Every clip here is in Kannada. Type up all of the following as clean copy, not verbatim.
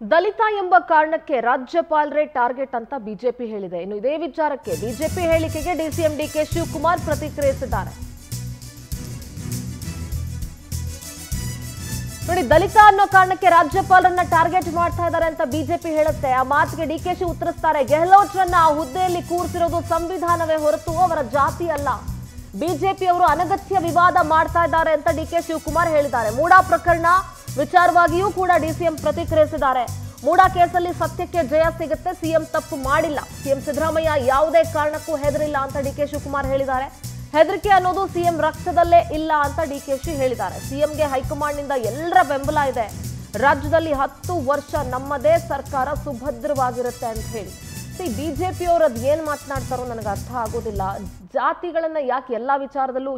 ದಲಿತ ಎಂಬ ಕಾರಣಕ್ಕೆ ರಾಜ್ಯಪಾಲರೇ ಟಾರ್ಗೆಟ್ ಅಂತ ಬಿಜೆಪಿ ಹೇಳಿದೆ. ಇನ್ನು ಇದೇ ವಿಚಾರಕ್ಕೆ ಬಿಜೆಪಿ ಹೇಳಿಕೆಗೆ ಡಿಸಿಎಂ ಡಿಕೆ ಶಿವಕುಮಾರ್ ಪ್ರತಿಕ್ರಿಯಿಸಿದ್ದಾರೆ. ನೋಡಿ, ದಲಿತ ಅನ್ನೋ ಕಾರಣಕ್ಕೆ ರಾಜ್ಯಪಾಲರನ್ನ ಟಾರ್ಗೆಟ್ ಮಾಡ್ತಾ ಇದ್ದಾರೆ ಅಂತ ಬಿಜೆಪಿ ಹೇಳುತ್ತೆ. ಆ ಮಾತಿಗೆ ಡಿಕೆಶಿ ಉತ್ತರಿಸ್ತಾರೆ, ಗೆಹ್ಲೋಟ್ರನ್ನ ಆ ಹುದ್ದೆಯಲ್ಲಿ ಕೂರಿಸಿರೋದು ಸಂವಿಧಾನವೇ ಹೊರತು ಅವರ ಜಾತಿ ಅಲ್ಲ. ಬಿಜೆಪಿಯವರು ಅನಗತ್ಯ ವಿವಾದ ಮಾಡ್ತಾ ಇದ್ದಾರೆ ಅಂತ ಡಿಕೆ ಶಿವಕುಮಾರ್ ಹೇಳಿದ್ದಾರೆ. ಮೂಡಾ ಪ್ರಕರಣ ವಿಚಾರವಾಗಿಯೂ ಕೂಡ ಡಿಸಿಎಂ ಪ್ರತಿಕ್ರಿಯಿಸಿದ್ದಾರೆ. ಮೂಡಾ ಕೇಸಲ್ಲಿ ಸತ್ಯಕ್ಕೆ ಜಯ ಸಿಗುತ್ತೆ, ಸಿಎಂ ತಪ್ಪು ಮಾಡಿಲ್ಲ. ಸಿಎಂ ಸಿದ್ದರಾಮಯ್ಯ ಯಾವುದೇ ಕಾರಣಕ್ಕೂ ಹೆದರಿಲ್ಲ ಅಂತ ಡಿಕೆ ಶಿವಕುಮಾರ್ ಹೇಳಿದ್ದಾರೆ. ಹೆದರಿಕೆ ಅನ್ನೋದು ಸಿಎಂ ರಕ್ತದಲ್ಲೇ ಇಲ್ಲ ಅಂತ ಡಿಕೆಶಿ ಹೇಳಿದ್ದಾರೆ. ಸಿಎಂಗೆ ಹೈಕಮಾಂಡ್ ನಿಂದ ಎಲ್ಲರ ಬೆಂಬಲ ಇದೆ. ರಾಜ್ಯದಲ್ಲಿ 10 ವರ್ಷ ನಮ್ಮದೇ ಸರ್ಕಾರ ಸುಭದ್ರವಾಗಿರುತ್ತೆ ಅಂತ ಹೇಳಿ. ಬಿಜೆಪಿಯವರು ಅದ್ ಏನ್ ಮಾತನಾಡ್ತಾರೋ ನನಗೆ ಅರ್ಥ ಆಗೋದಿಲ್ಲ. ಜಾತಿಗಳನ್ನ ಯಾಕೆ ಎಲ್ಲಾ ವಿಚಾರದಲ್ಲೂ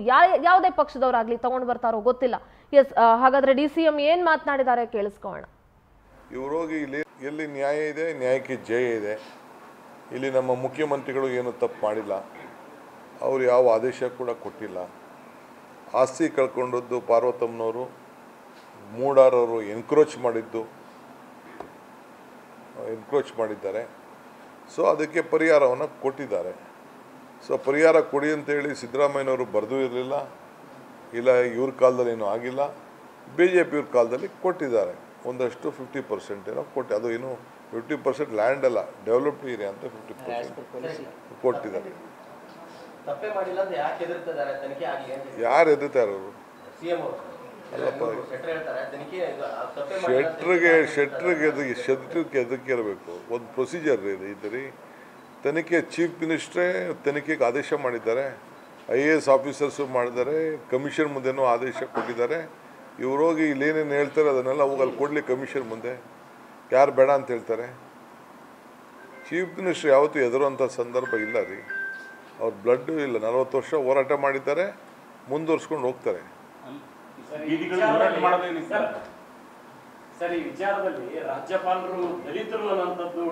ಯಾವುದೇ ಪಕ್ಷದವರಾಗ್ಲಿ ತಗೊಂಡು ಬರ್ತಾರೋ ಗೊತ್ತಿಲ್ಲ. ಎಸ್, ಹಾಗಾದ್ರೆ ಡಿಸಿಎಂ ಏನ್ ಮಾತನಾಡಿದ್ದಾರೆ ಕೇಳಿಸ್ಕೊಳ್ಳೋಣ. ಇವರೋಗಿ ಇಲ್ಲಿ ಎಲ್ಲಿ ನ್ಯಾಯ ಇದೆ, ನ್ಯಾಯಕ್ಕೆ ಜಯ ಇದೆ. ಇಲ್ಲಿ ನಮ್ಮ ಮುಖ್ಯಮಂತ್ರಿಗಳು ಏನು ತಪ್ಪು ಮಾಡಿಲ್ಲ, ಅವರು ಯಾವ ಆದೇಶ ಕೂಡ ಕೊಟ್ಟಿಲ್ಲ. ಆಸ್ತಿ ಕಳ್ಕೊಂಡದ್ದು ಪಾರ್ವತಮ್ಮನವರು, ಮೂಡಾರವರು ಎನ್ಕ್ರೋಚ್ ಮಾಡಿದ್ದಾರೆ. ಸೊ ಅದಕ್ಕೆ ಪರಿಹಾರವನ್ನು ಕೊಟ್ಟಿದ್ದಾರೆ. ಸೊ ಪರಿಹಾರ ಕೊಡಿ ಅಂತೇಳಿ ಸಿದ್ದರಾಮಯ್ಯನವರು ಬರೆದೂ ಇರಲಿಲ್ಲ, ಇಲ್ಲ ಇವ್ರ ಕಾಲದಲ್ಲಿ ಏನೂ ಆಗಿಲ್ಲ. ಬಿ ಜೆ ಪಿಯವ್ರ ಕಾಲದಲ್ಲಿ ಕೊಟ್ಟಿದ್ದಾರೆ ಒಂದಷ್ಟು 50% ಏನೋ ಕೊಟ್ಟು, ಅದು ಏನು 50% ಲ್ಯಾಂಡ್ ಅಲ್ಲ, ಡೆವಲಪ್ಡ್ ಏರಿಯಾ ಅಂತ 50% ಕೊಟ್ಟಿದ್ದಾರೆ. ಯಾರು ಎದುರ್ತಾರೆ ಅವರು? ಅಲ್ಲಪ್ಪ, ಶೆಟ್ರಿಗೆ ಎದಕ್ಕೆ ಇರಬೇಕು? ಒಂದು ಪ್ರೊಸೀಜರ್ ಇದೆ. ತನಿಖೆ ಚೀಫ್ ಮಿನಿಸ್ಟ್ರೇ ತನಿಖೆಗೆ ಆದೇಶ ಮಾಡಿದ್ದಾರೆ, IAS ಆಫೀಸರ್ಸು ಮಾಡಿದ್ದಾರೆ, ಕಮಿಷನ್ ಮುಂದೆನೂ ಆದೇಶ ಕೊಟ್ಟಿದ್ದಾರೆ. ಇವರೋಗಿ ಇಲ್ಲೇನೇನು ಹೇಳ್ತಾರೆ ಅದನ್ನೆಲ್ಲ ಹೋಗಿ ಅಲ್ಲಿ ಕೊಡಲಿ ಕಮಿಷನ್ ಮುಂದೆ. ಯಾರು ಬೇಡ ಅಂತ ಹೇಳ್ತಾರೆ? ಚೀಫ್ ಮಿನಿಸ್ಟ್ರ್ ಯಾವತ್ತೂ ಎದುರುವಂಥ ಸಂದರ್ಭ ಇಲ್ಲ ರೀ. ಅವ್ರ ಬ್ಲಡ್ಡು ಇಲ್ಲ, 40 ವರ್ಷ ಹೋರಾಟ ಮಾಡಿದ್ದಾರೆ, ಮುಂದುವರ್ಸ್ಕೊಂಡು ಹೋಗ್ತಾರೆ. ಸರ್, ಈ ವಿಚಾರದಲ್ಲಿ ರಾಜ್ಯಪಾಲರು ದಲಿತರು ಅನ್ನುವಂಥದ್ದು